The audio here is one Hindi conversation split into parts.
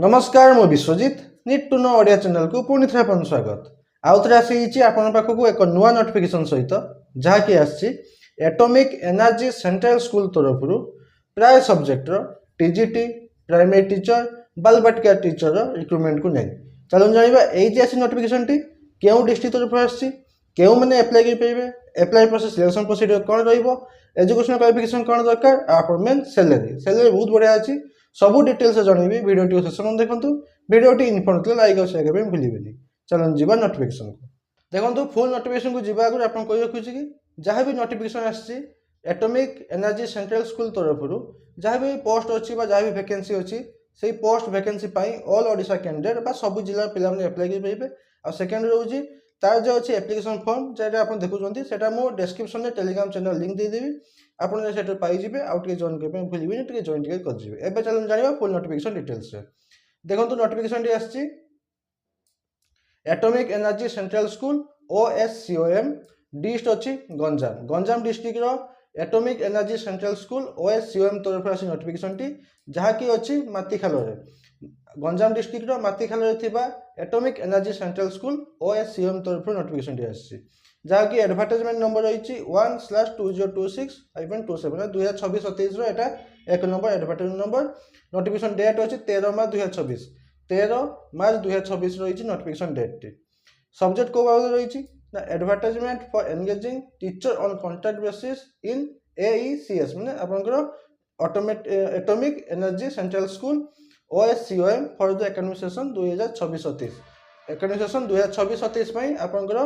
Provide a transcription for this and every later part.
नमस्कार मु Biswajit need to know Odia channel को पुणी थे अपन स्वागत आउ थे आसी आपण पाखक एक नुआ नोटिफिकेशन सहित जहाँकि आसी एटॉमिक एनर्जी सेंट्रल स्कूल तरफ प्राय सब्जेक्टर टीजीटी प्राइमरी टीचर बालबाटिका टीचर रिक्रुटमेंट को नहीं चलो जाना ये आसी नोटिफिकेशन टी क्यों डिस्ट्रिक्ट तरफ आसी क्यों मैंने एप्लाई कर पारे एप्लाई प्रोसेस सिलेक्शन प्रोसीजर कौन रजुकेशन क्वालिफिकेशन कौन दरकार आप मेन सैलरी बहुत बढ़िया अच्छी सबू डिटेल्स जनइबी भिडियो शेष देखो भिडियोटी इनफर्मेटिव लाइक और शेयर करने भूलें चलो जीवा नोटिफिकेशन को देखो फुल नोटिफिकेशन को जीवा आगे आप कही रखुच्छी कि जहाँ भी नोटिफिकेशन आसी एटॉमिक एनर्जी सेंट्रल स्कूल तरफ जहाँ भी पोस्ट अच्छी जहाँ भी वैकेंसी अच्छी से post vacancy all Odisha candidate बा सब जिला पिला एप्लाई करेंगे आ सेकेंड रोचे तार जो अच्छी एप्लिकेशन फॉर्म जैसे आप देखुं से डिस्क्रिप्शन में टेलीग्राम चैनल लिंक देदेवी आपड़ पाइबे आउ जॉइन करने भूलें जॉइन करेंगे एवं चलो जाना फुल नोटिफिकेशन डिटेल्स देखो नोटिफिकेशन टी आसी atomic energy central school OSCOM dist अच्छी Ganjam district atomic energy central school OSCOM तरफ आसी नोटिफिकेशन टी जहाँकि अच्छी Matikhal Ganjam district Matikhal atomic energy central school OSCOM तरफ नोटिफिकेशन टी आसी जहाँकि एडभार्टाइजमेंट नंबर रही 1/2026-27 2026-27 एटा एक नंबर एडभार्टाइजमेंट नंबर नोटिफिकेशन डेट अच्छी 13 मार्च 2026 13 मार्च 2026 रही नोटिफिकेशन डेट सब्जेक्ट को रही advertisement for engaging teacher on contract basis in AECS मैंने आप atomic energy central school OSCOM for the academic session 2026-27 academic session 2026-27 आपंकर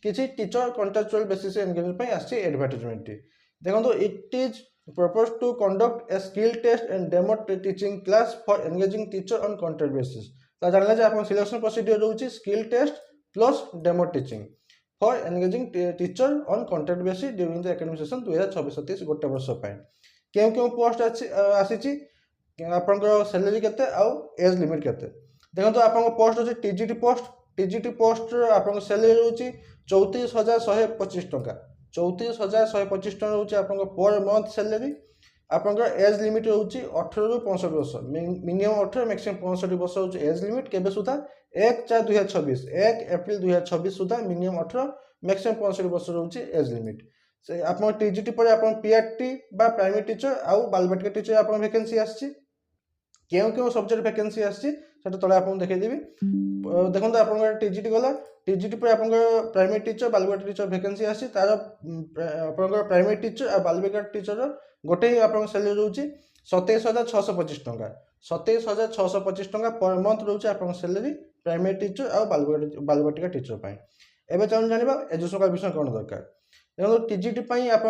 किसी टीचर कॉन्ट्रैक्चुअल बेसिस एंगेजमेंट आसी एडभार्टाइजमेंट देखो it is propose to conduct a skill test and demo teaching class for engaging teacher on contract basis तो जानले आप सिलेक्शन प्रोसीजर रोचे skill test plus demo teaching for engaging teacher on contract basis during the academic session 2026-27 गोटे वर्ष क्यों क्यों पोस्ट आसी आपंकर सैलरी केते आउ एज लिमिट केते देखो आप पोस्ट अच्छे टीजीटी पोस्ट आप सैलरी रोचे 34,125 टंका 34,125 टंका रोचे आप पर मंथ सैलरी आपंकर एज लिमिट रोचे 18 ରୁ 65 वर्ष मिनिमम 18 मैक्सिमम 65 वर्ष रोचे एज लिमिट केबे सुधा 1/4/2026 1 एप्रिल 2026 सुधा मिनिमम 18 मैक्सिमम 65 वर्ष रोचे एज लिमिट से आप टीजीटी पर आप PRT बा प्राइमरी टीचर आउ बालबाटिका टीचर आप वैकेंसी आसी क्यों क्यों सब्जेक्ट वैकेंसी आसी तले आपको देखदेवी देखो आप टीजीटी गला टीजीटी पर आप प्राइमरी टीचर बालबाटिका टीचर वैकेंसी आसी तार आप प्राइमरी टीचर और बालबाटिका टीचर गोटे ही आप सैलरी रोचे 27,625 टंका 27,625 टंका पर मंथ रोचे आप सैलरी प्राइमरी टीचर और बालबाटिका टीचर एवं चलो जाना एजुकेशन क्वालिफिकेशन कौन दरकार देखो टीजीटी आप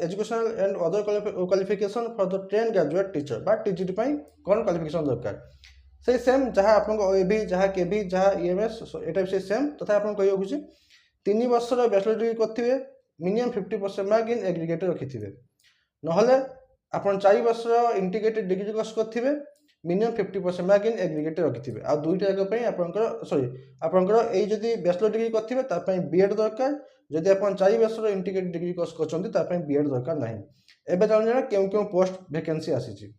educational and other qualification for the train graduate teacher बा टीजीटी कौन क्वालिफिकेशन दरकार से सेम जहाँ आप एबी जहाँ केबी जहाँ EMS एटा से सेम तथा आप कही रखुच्छे 3 वर्षर बैचलर डिग्री करेंगे मिनिमम 50% मार्क इन एग्रीगेट रखिथे नहले आप 4 वर्षर इंटीग्रेटेड डिग्री कोर्स करेंगे मिनिमम 50% मार्क इन एग्रीगेट रखिथे आ दुईटा जाक आपंकर सॉरी आपंकर यही जदि बैचलर डिग्री करेंगे BEd दरकार जदि आप 4 वर्षर इंटीग्रेटेड डिग्री कोर्स कर BEd दरकार ना एवं जाना क्यों क्यों पोस्ट वैकेंसी आसी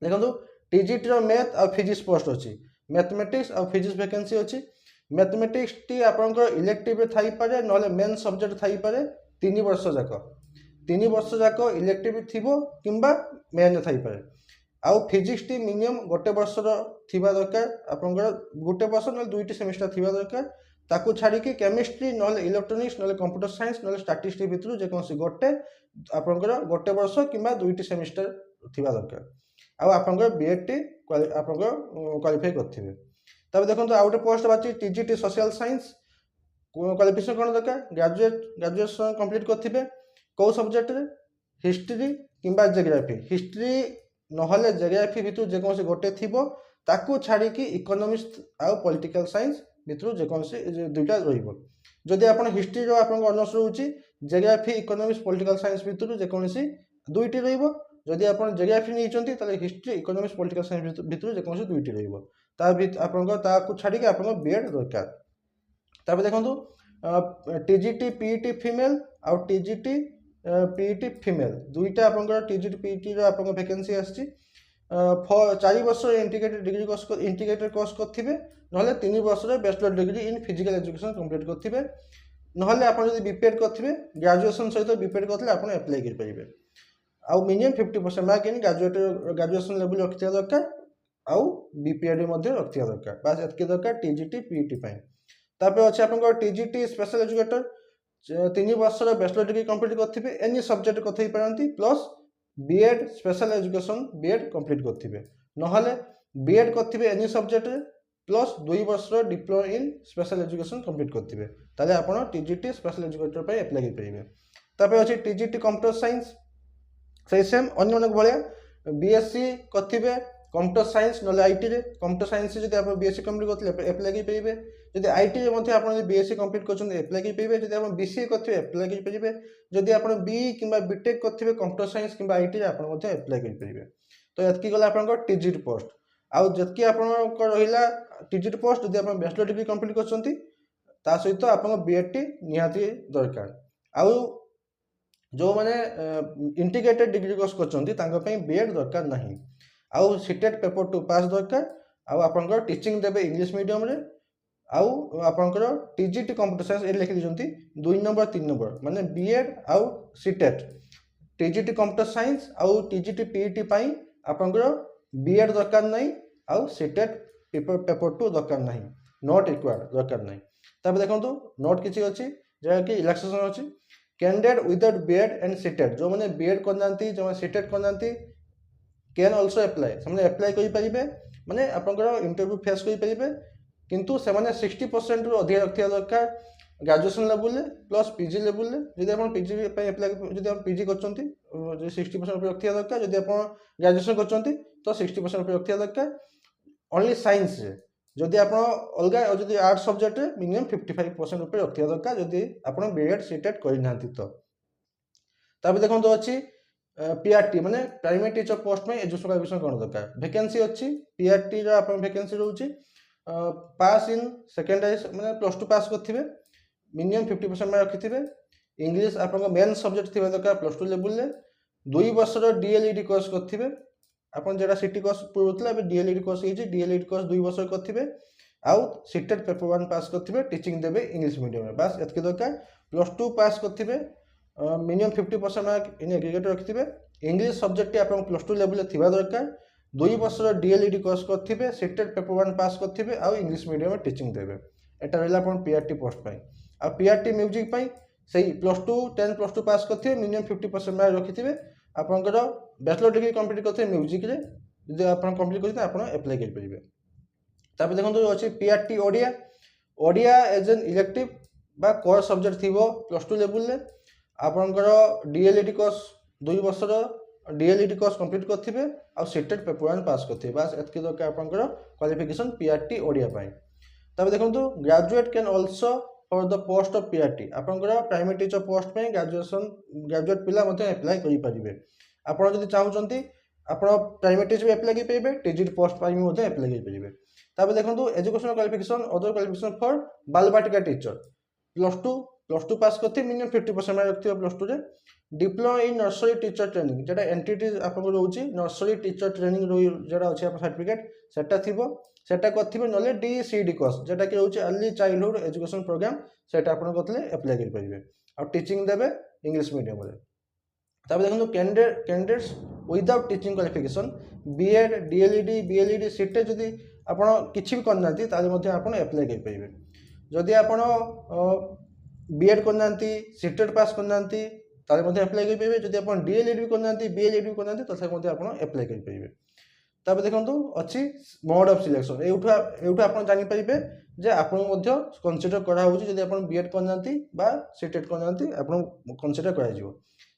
देखो टीजीटी मैथ और फिजिक्स पोस्ट अच्छी मैथमेटिक्स और फिजिक्स वैकेंसी अच्छी मैथमेटिक्स टी आपंकर इलेक्टिव थाई पारे नले मेन सब्जेक्ट थाई पारे 3 वर्ष जाक इलेक्टिव थिबो किंबा मेन थाई पारे आउ फिजिक्स टी मिनिमम गोटे वर्षर थिबा दरकार आपंकर गोटे वर्ष न दुईटी सेमिस्टर थिबा दरकार ताकू छाड़िकी केमिस्ट्री नले इलेक्ट्रोनिक्स नले कंप्यूटर साइंस नले स्टैटिस्टिक्स भितर जेकोसी गोटे आपंकर गोटे वर्ष किंबा दुईटी सेमिस्टर थिबा दरकार आउ आपंकर BEd टी आपंकर क्वालिफाई करथिबे तब देखो आउ गोटे पोस्ट बाची टीजीटी सोशल साइंस क्वालिफिकेशन कौन दरकार ग्रेजुएशन कंप्लीट करथिबे को सब्जेक्ट रे हिस्ट्री किंबा जियोग्राफी हिस्ट्री नहले जियोग्राफी भितर जेकोसी गोटे थिबो ताकू छाड़िकी इकोनॉमिक्स आउ पॉलिटिकल साइंस भितर जेकोसी दुईटा रहिबो जदि आपण हिस्ट्री रो आपन ऑनर्स रहउची जियोग्राफी इकोनॉमिक्स पॉलिटिकल साइंस भितर जेकोसी दुईटी रहिबो जदि आप जियोग्राफी नहीं ताले हिस्ट्री इकोनॉमिक्स पॉलिटिकल साइंस भितर जेकोसी दुईटी रहिबो आपको छाड़ी आप BEd दरकार तब देखो टीजीटी PET फीमेल आउ टीजीटी PET फीमेल दुईटा आप टीजीटी PET वैकेंसी आसी चार वर्ष integrated degree course integrated course करेंगे ना 3 वर्ष bachelor degree in physical education complete करेंगे ना आप बीपीएड करेंगे ग्रेजुएशन सहित बीपीएड करते आप एप्लाई करेंगे आउ minimum 50% mark in graduation level रखा दरकार आउ बीपीएड रखा दरकार बास एतक दरकार टीजीटी पीईटी अच्छे आप टीजीटी स्पेशल एजुकेटर 3 वर्ष बैचलर डिग्री कंप्लीट करेंगे एनी सब्जेक्ट कथई पारती plus BEd special education BEd complete करेंगे ना बीएड करेंगे एनी सब्जेक्ट प्लस 2 वर्ष diploma in special education complete करेंगे ताले आपण टीजीटी स्पेशल एजुकेटर पे अप्लाई करेंगे अच्छे टीजीटी कंप्यूटर साइंस से सेम अन्य मानक भाया बीएससी करेंगे कंप्यूटर साइंस ना आईटी रे कंप्यूटर साइंस जब आप बीएससी कंप्लीट करते अप्लाई करेंगे जब आईटी रे बीएससी कंप्लीट कर अप्लाई करेंगे जब आप बीसीए करते अप्लाई करेंगे जदि आप बी कि बीटेक करेंगे कंप्यूटर साइंस कि आईटी रे अप्लाई करेंगे तो ये गला आप टीजीटी पोस्ट आउ जबकि आप रहा टीजीटी पोस्ट जब आप बैचलर डिग्री कंप्लीट कर सहित आप बीएड टी निहाती दरकार आउ जो मैंने इंटीग्रेटेड डिग्री कोर्स कर बीएड दरकार नहीं आउ सीटेट पेपर 2 पास दरकार आउ आप टीचिंग देवे इंग्लिश मीडियम रे आउ आपंकर टीजीटी कंप्यूटर साइंस ये लिखी दी 2 नंबर 3 नंबर माने बीएड आउ सीटेट टीजीटी कंप्यूटर साइंस आउ टीजीटी पीईटी पाई आपंकर बीएड दरकार नहीं आउ सीटेट पेपर 2 दरकार नहीं नॉट रिक्वायर्ड दरकार नहीं तब देखो नोट किसी अच्छी जहाँ कि रिलैक्सेशन अच्छी candidate without BEd and CTET जो मैंने बीएड करना जो सीटेट करना कैन ऑल्सो अप्लाई से अप्लाई करेंगे माने आपंकर इंटरव्यू फेस करेंगे किंतु से 60% रु अधिक रखा दरकार graduation level plus PG level जब आप पीजी अप्लाई जब आप पीजी कर 60% रखा दरकार जब आप ग्रेजुएशन कर तो 60% रखा दरकार ओनली साइंस जदि आप अलग जदि आर्ट सब्जेक्ट मिनिमम 55% रुपये रखा दरकार जदि आप बीएड सीटेट करना तो देखो अच्छी पीआरटी माने प्राइमरी टीचर पोस्ट में एजुकेशन क्वालिफिकेशन कौन दरकार वैकेंसी अच्छी पीआरटी वैकेंसी रोचे पास इन सेकेंडरी मैंने +2 पास करेंगे मिनिमम 50% में रखिथे इंग्लिश आप मेन सब्जेक्ट थी दरकार +2 लेवल 2 वर्ष डीएलईडी कोर्स करेंगे आप जो सीटी कोर्स पूर्व था डीएलईडी कोर्स डीएलईडी कोर्स 2 वर्ष करेंगे आउ सीटेट पेपर 1 पास करेंगे टीचिंग देवे इंग्लिश मीडियम में बास एतक दरकार +2 पास करेंगे मिनिमम 50% मार्क इन एग्रीगेट रखिथे इंग्लिश सब्जेक्ट आप +2 लेवल थी दरकार 2 वर्ष डीएलईडी कोर्स करेंगे सीटेट पेपर 1 पास करेंगे आउ इंग्लिश मीडियम में टीचिंग देवे एटा रहा आप पीआरटी पोस्ट आ पीआरटी म्यूजिक से +2 10 +2 पास करेंगे मिनिमम 50% मार्क रखिथे आपंकर बैचलर डिग्री कंप्लीट करते म्यूजिक रे जब आप कंप्लीट करते आप अप्लाई करेंगे तापर देखो अच्छे PRT Odia Odia as an elective बा कोर सब्जेक्ट थी +2 लेवल आपंकर डीएलईडी कोर्स 2 वर्ष डीएलईडी कोर्स कंप्लीट करेंगे और सीटेट पेपर 1 पास करेंगे बास एतक दरकार आपंकर क्वालिफिकेशन पीआरटी ओडिया तब देखो graduate can also for the post of PRT आपंकर प्राइमरी टीचर पोस्ट में ग्रेजुएट पिला अप्लाई करेंगे आपड़ जब चाहते आप प्राइमरी टीचर भी अप्लाई करेंगे टीजीटी पोस्ट पर अप्लाई करेंगे तब देखो education qualification other qualification for Balvatika teacher +2 pass करते मिनिमम 50% मार्क रखिए +2 रे diploma in nursery teacher training जेटा एनटीटी आपको रोचे नर्सरी टीचर ट्रेनिंग जेटा अच्छे सर्टिफिकेट सेटा थिबो सेटा कथिबे नले डीसीडी कोर्स जेटा कि रोचे अर्ली चाइल्डहुड एजुकेशन प्रोग्राम सेटा आपण करले अप्लाई कर परिबे और टीचिंग देबे इंग्लिश मीडियम रे तब देखो candidates without teaching qualification BEd DElEd BElEd सीटे जदि आपण किछि भी करना ताले मध्ये आपण अप्लाई कर परिबे जदि आपण बीएड करना सीटेट पास करना ताले मध्ये अप्लाई कर परिबे जदि आपण डीएलईडी भी करना बीएलईडी भी करना तथा मध्ये आपण अप्लाई कर परिबे तब देखो अच्छी मोड ऑफ सिलेक्शन एठू आप जानी पारिबे जे आपन मध्ये कंसीडर करा होची जदि आपण बीएड करना बा सीटेट करना आपण कंसीडर करा जिवो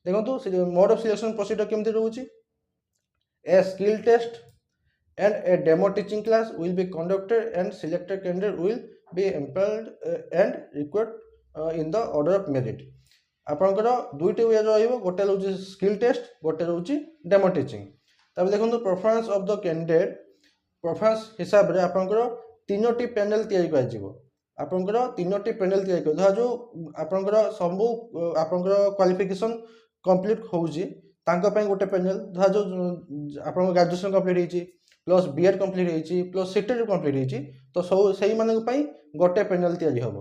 देखो से मोड ऑफ सिलेक्शन प्रोसीजर केमती रहउची a skill test and a demo teaching class will be conducted and selected candidate will be employed and recruited in the order of merit आपनकर दुईटी वे रहिबो गोटे रहउची स्किल टेस्ट गोटे रहउची डेमो टीचिंग तब देखो performance of the candidate performance हिसाब रे आपनकर तीनोटी पैनल तैयारी कर जिवो आपनकर तीनोटी पैनल तैयारी कर जो आपनकर सब आपनकर क्वालिफिकेशन कंप्लीट होउची तांको ପାଇଁ ଗୋଟେ ପ୍ୟାନେଲ ଧରା ଯୋଉ ଆପଣଙ୍କ ଗ୍ରାଜୁଏସନ କମ୍ପ୍ଲିଟ୍ ହେଇଛି ପ୍ଲସ୍ ବିଏଡ୍ କମ୍ପ୍ଲିଟ୍ ହେଇଛି ପ୍ଲସ୍ ସିଟେଟ୍ କମ୍ପ୍ଲିଟ୍ ହେଇଛି ତ ସେଇମାନଙ୍କ ପାଇଁ ଗୋଟେ ପ୍ୟାନେଲ ତିଆରି ହେବ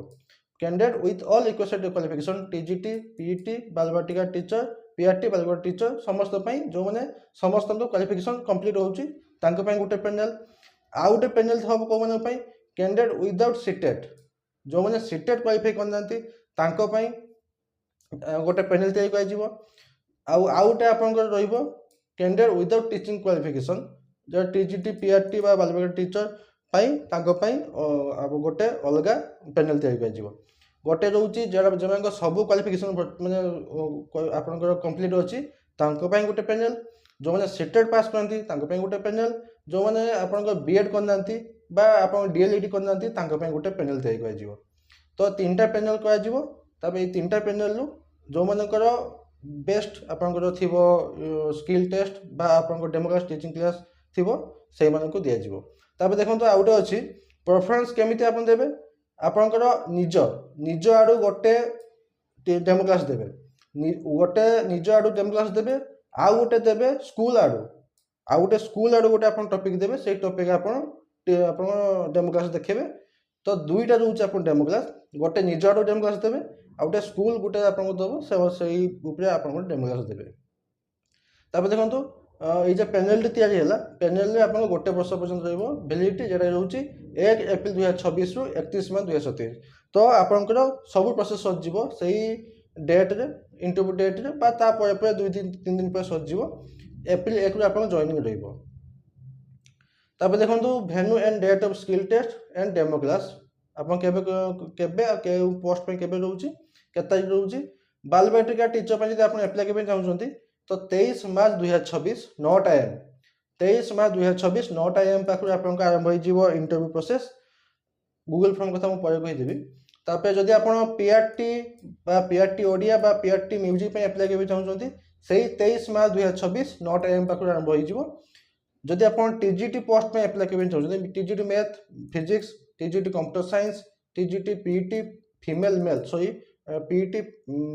candidate with all requested qualification TGT PET Balvatika teacher PRT Balvatika teacher ସମସ୍ତ ପାଇଁ ଯେଉଁମାନେ ସମସ୍ତଙ୍କ କ୍ୱାଲିଫିକେସନ୍ କମ୍ପ୍ଲିଟ୍ ହେଉଛି ତାଙ୍କ ପାଇଁ ଗୋଟେ ପ୍ୟାନେଲ ଆଉ ଗୋଟେ ପ୍ୟାନେଲ ହେବ କେଉଁମାନଙ୍କ ପାଇଁ କ୍ୟାଣ୍ଡିଡେଟ୍ ୱିଦାଉଟ୍ ସିଟେଟ୍ ଯେଉଁମାନେ ସିଟେଟ୍ କ୍ୱାଲିଫାଇ କରିନାହାନ୍ତି ତାଙ୍କ ପାଇଁ ଗୋଟେ ପ୍ୟାନେଲ ତିଆରି କରାଯିବ ଆଉ ଗୋଟେ ଆପଣଙ୍କର ରହିବ କ୍ୟାଣ୍ଡିଡେଟ୍ ୱିଦାଉଟ୍ ଟିଚିଂ କ୍ୱାଲିଫିକେସନ୍ ଯାହା ଟିଜିଟି ପିଆରଟି ବା ବାଲବାଟିକା ଟିଚର ପାଇଁ ତାଙ୍କ ପାଇଁ ଗୋଟେ ଅଲଗା ପ୍ୟାନେଲ ତିଆରି କରାଯିବ ଗୋଟେ ରହୁଛି ଯେଉଁମାନଙ୍କ ସବୁ କ୍ୱାଲିଫିକେସନ୍ ମାନେ ଆପଣଙ୍କର କମ୍ପ୍ଲିଟ୍ ଅଛି ତାଙ୍କ ପାଇଁ ଗୋଟେ ପ୍ୟାନେଲ ଯେଉଁମାନେ ସିଟେଟ୍ ପାସ୍ କରନ୍ତି ତାଙ୍କ ପାଇଁ ଗୋଟେ ପ୍ୟାନେଲ ଯେଉଁମାନେ ଆପଣଙ୍କର ବିଏଡ୍ କରିନାହାନ୍ତି ବା ଆପଣ ଡିଏଲ୍ଇଡି କରିନାହାନ୍ତି ତାଙ୍କ ପାଇଁ ଗୋଟେ ପ୍ୟାନେଲ ତିଆରି କରାଯିବ ତ 3ଟା ପ୍ୟାନେଲ କରାଯିବ ତାପରେ ଏଇ 3ଟା ପ୍ୟାନେଲରୁ ଯେଉଁମାନଙ୍କର ବେଷ୍ଟ ଆପଣଙ୍କର ଥିବ ସ୍କିଲ୍ ଟେଷ୍ଟ ବା ଆପଣଙ୍କର ଡେମୋ କ୍ଲାସ୍ ଟିଚିଂ କ୍ଲାସ୍ ଥିବ ସେଇମାନଙ୍କୁ ଦିଆଯିବ ତାପରେ ଦେଖନ୍ତୁ ଆଉ ଗୋଟେ ଅଛି ପ୍ରେଫରେନ୍ସ କେମିତି ଆପଣ ଦେବେ ଆପଣଙ୍କର ନିଜ ଆଡ଼ୁ ଗୋଟେ ଡେମୋ କ୍ଲାସ୍ ଦେବେ ଗୋଟେ ନିଜ ଆଡ଼ୁ ଡେମୋ କ୍ଲାସ୍ ଦେବେ ଆଉ ଗୋଟେ ଦେବେ ସ୍କୁଲ ଆଡ଼ୁ ଗୋଟେ ଆପଣ ଟପିକ୍ ଦେବେ ସେଇ ଟପିକ୍ ଆପଣ ଡେମୋ କ୍ଲାସ୍ ଦେଖେଇବେ ତ 2ଟା ରହୁଛି ଆପଣ ଡେମୋ କ୍ଲାସ୍ ଗୋଟେ ନିଜ ଆଡ଼ୁ ଡେମୋ କ୍ଲାସ୍ ଦେବେ ଆଉ ଗୋଟେ ସ୍କୁଲ ଗୋଟେ ଆପଣଙ୍କୁ ଦେବ ସେଇ ଉପରେ ଆପଣଙ୍କର ଡେମୋ କ୍ଲାସ୍ ଦେବେ ତାପରେ ଦେଖନ୍ତୁ এই যে প্যাନେলটি ତିଆରି ହେଲା ପ୍ୟାନେଲରେ ଆପଣଙ୍କ ଗୋଟେ ବର୍ଷ ପର୍ଯ୍ୟନ୍ତ ରହିବ ଭ୍ୟାଲିଡିଟି যেটা ରହୁଛି 1 ଏପ୍ରିଲ 2026 ରୁ 31 ମାର୍ଚ୍ଚ 2027 ତ ଆପଣଙ୍କର ସବୁ ପ୍ରୋସେସ୍ ସରିଯିବ ସେଇ ଡେଟ୍ରେ ଇଣ୍ଟରଭ୍ୟୁ ଡେଟ୍ରେ ବା ତା ପରେ 2-3 ଦିନ ପରେ ସରିଯିବ ଏପ୍ରିଲ 1 ରୁ ଆପଣଙ୍କ ଜଏନିଂ ରହିବ ତାପରେ ଦେଖନ୍ତୁ venue and date of skill test and demo class ଆପଣ କେବେ କେଉଁ ପୋଷ୍ଟ ପାଇଁ କେବେ ରହୁଛି କେତେ ତାରିଖ ରହୁଛି ବାଲବାଟିକା ଟିଚର ପାଇଁ ଯଦି ଆପଣ ଆପ୍ଲାଏ କରିବା ପାଇଁ ଚାହୁଁଛନ୍ତି तो 23 मार्च 2026 9 AM 23 मार्च 2026 9 AM पाखु आपन आरंभ हो इंटरव्यू प्रोसेस गूगल फॉर्म कथा मु परे कहि तापर जदि आपण पीआरटी ओडिया बा पीआरटी म्यूजिक पे अप्लाई करबे चाहउछंती सेही 23 मार्च 2026 9 AM पाखु आरंभ हो जदि आपण टीजीटी पोस्ट पे अप्लाई करबे चाहउछंती TGT math physics TGT computer science TGT PET female male sorry PET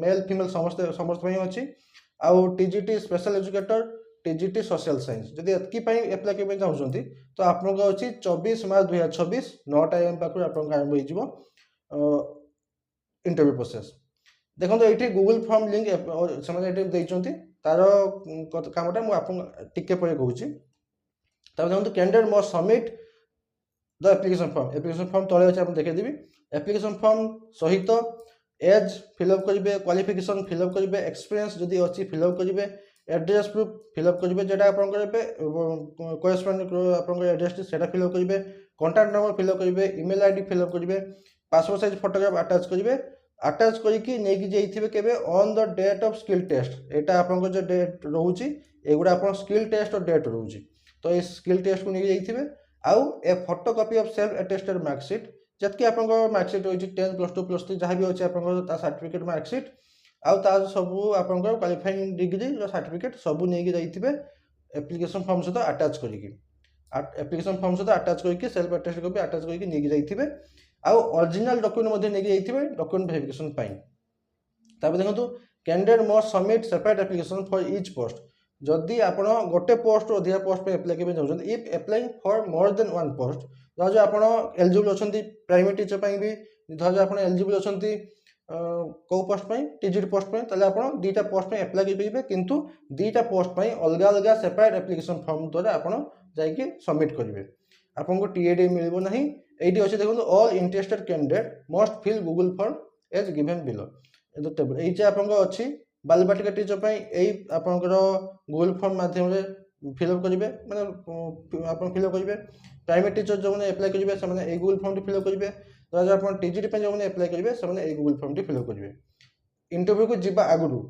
male female समस्त ପାଇଁ ଅଛି ଆଉ TGT special educator TGT social science जदि एतकी ପାଇଁ अप्लाई करबे चाहउछंती तो आपनको अछि 24 मार्च 2026 9 AM पाखु आपन आरंभ हो जिवो इंटरव्यू प्रोसेस देखंतो एठी गूगल फॉर्म लिंक समान एठी दैछंती तार कामटा मु आपन टिके परे कहूची तब देखंतो candidate must submit the application form तळे अछि आपन देखे देबी एप्लिकेशन फॉर्म सहित एज फिलअप करेंगे क्वालिफिकेशन फिलअप करेंगे एक्सपीरियंस जदि अच्छी फिलअप करेंगे एड्रेस प्रूफ फिलअप करेंगे जेटा करेस्पॉन्ड एड्रेस से फिलअप करेंगे कॉन्टैक्ट नंबर फिलअप करेंगे ईमेल आईडी फिलअप करेंगे पासपोर्ट साइज फोटोग्राफ अटैच करेंगे अटैच करके नहीं on the date of skill test यहाँ आप डेट रोचे एगुड़ा आप स्किल टेस्ट और डेट रोचे तो ये स्किल टेस्ट को नहीं जाइए आउ a photocopy of self attested marksheet जबकि आप मार्कशीट रही 10 +2 +3 जहाँ भी अच्छे आप सर्टिफिकेट मार्कशीट आउ सब आप क्वालिफाइंग डिग्री सर्टिफिकेट सब नहीं जाइए एप्लिकेशन फॉर्म सहित अटैच करके एप्लिकेशन फॉर्म सहित अटैच करके सेल्फ अटेस्टेड कॉपी अटैच करके नहीं जाइए आउ ओरिजिनल डॉक्यूमेंट नहीं जाइए डॉक्यूमेंट वेरिफिकेशन तापर देखो candidate must submit separate application for each post जदि आप गोटे पोस्ट अधिक पोस्ट पे अप्लाई करना चाहते if applying for more than one post धर आप एलिजिबल अच्छा प्राइमरी टीचर भी धर आप एलिजिबल अच्छा कौ पोस्ट टीजीटी पोस्ट ताले आप 2टा पोस्ट अप्लाई करेंगे किंतु 2टा पोस्ट अलग अलग सेपरेट एप्लिकेशन फॉर्म द्वारा आप जाकि सबमिट करेंगे आपको टीएडी मिलना ना ये अच्छे देखो all interested candidate must fill Google form as given below table ये अच्छी बालबाटिका टीचर आपंकर गूगल फॉर्म मध्यम फिलअप करेंगे मैंने आप फिलअप करेंगे प्राइवेट टीचर जो मैंने अप्लाई करेंगे से गूगल फॉर्म फिलअप करेंगे आप टीजीटी जो मैंने अप्लाई करेंगे से गूगल फॉर्म फिलअप करेंगे इंटरव्यू को जीवा आगु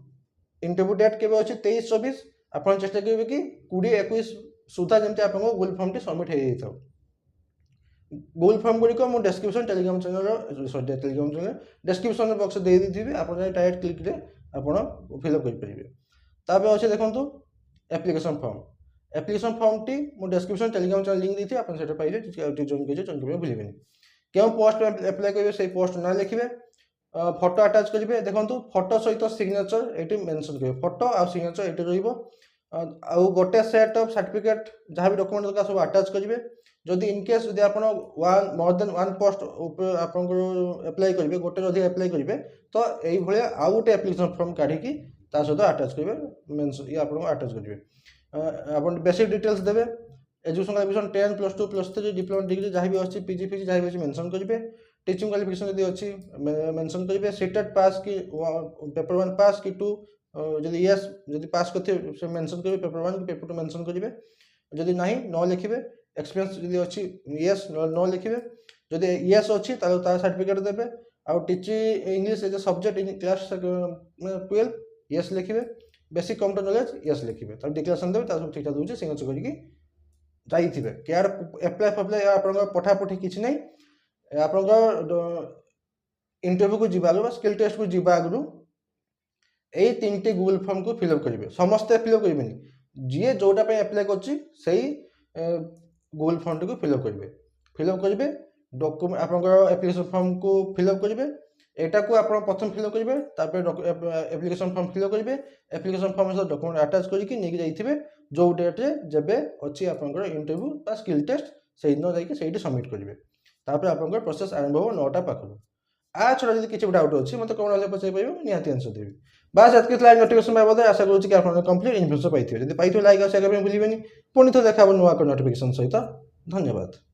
इंटरव्यू डेट के 23-24 आप चेष्टा करेंगे कि 20-21 सुधा जमी आप गूगल फॉर्म सबमिट हो जाए गूगल फॉर्म गुड़िक मुझे description Telegram channel description box दे दी आप डायरेक्ट क्लिक आप फिलअप करेंगे तापर अच्छे देखो एप्लिकेशन फॉर्म टी मुझे डिस्क्रिप्शन टेलीग्राम चैनल लिंक दी थी आप पाइले जॉइन कर भूलें क्यों पोस्ट अप्लाई करेंगे से पोस्ट ना लिखे ফটো আଟାচ କରିବେ ଦେଖନ୍ତୁ ଫଟୋ ସହିତ ସିଗ୍ନେଚର ଏଠି ମେନସନ୍ କରିବେ ଫଟୋ ଆଉ ସିଗ୍ନେଚର ଏଠି ରହିବ ଆଉ ଗୋଟେ ସେଟ୍ ଅଫ୍ ସାର୍ଟିଫିକେଟ୍ ଯାହା ବି ଡକୁମେଣ୍ଟ ଦରକାର ସବୁ ଆଟାଚ୍ କରିବେ ଯଦି ଇନ୍ କେସ୍ ଯଦି ଆପଣ ମୋର୍ ଦେନ୍ ୱାନ୍ ପୋଷ୍ଟ ଉପରେ ଆପଣଙ୍କର ଆପ୍ଲାଏ କରିବେ ଗୋଟେରୁ ଅଧିକ ଆପ୍ଲାଏ କରିବେ ତ ଏଇଭଳିଆ ଆଉ ଗୋଟେ ଆପ୍ଲିକେସନ୍ ଫର୍ମ କାଢ଼ିକି ତା ସହିତ ଆଟାଚ୍ କରିବେ ମେନସନ୍ ଇଏ ଆପଣଙ୍କୁ ଆଟାଚ୍ କରିବେ ଆପଣ ବେସିକ୍ ଡିଟେଲ୍ସ ଦେବେ एजुकेशन क्वालिफिकेशन 10 +2 +3 डिप्लोमा डिग्री जहाँ भी अच्छी पीजी फिजी जहाँ भी अच्छी मेंशन करेंगे टीचिंग क्वालिफिकेशन यदि अच्छी मेंशन करेंगे सीटेट पास की पेपर 1 पास की 2 जदि यस जदि पास करते से मेंशन करेंगे पेपर 1 की पेपर 2 मेंशन करेंगे जदि नहीं न लिखिबे एक्सपीरियंस जदि अच्छी यस न लिखिबे जदि यस अच्छी तार सर्टिफिकेट देबे आ teaching English as a subject in class 12 yes लिखिबे बेसिक कंप्यूटर नॉलेज यस लिखिबे तार डिक्लेरेशन देबे तार सब ठीक ठाक होची सिग्नेचर करिकी जाइथिबे केयर एप्लाय फप्लाय आपन पठापठी किछि नै आपन इंटरव्यू को जिबा आगु स्किल टेस्ट को जिबा आगु एई तीनटी गूगल फॉर्म को फिलअप करिवे समस्त फिलअप करिवेनी जिए जोटा पे अप्लाई करछि सेही गूगल फॉर्म को फिलअप करिवे डॉक्यूमेंट आपन एप्लिकेशन फॉर्म को फिलअप करिवे एटा को आपण प्रथम फिलअप करिवे तापर एप्लिकेशन फॉर्म फिलअप करिवे एप्लिकेशन फॉर्म से डॉक्यूमेंट अटैच करिकि नेकी जाइथिबे जो डेट रे जेबे अछि आपनकर इंटरव्यू बा स्किल टेस्ट सेही दिन जाइकि सेही सबमिट करिवे तापर आपनकर प्रोसेस आरंभ हो 9टा पाखरु आ छोड़ा जदि किछि डाउट अछि मते कोन वाले पछे पाइबो निहाती आंसर देबी बस एतके स्लाइड नोटिफिकेशन बाबद आशा करू कि आपन कंप्लीट इन्फॉर्मेशन पाइथिबे जदि पाइथो लाइक आ शेयर करबे भूलिबेनी पुनि तो देखाबो नुवा को नोटिफिकेशन सहित धन्यवाद।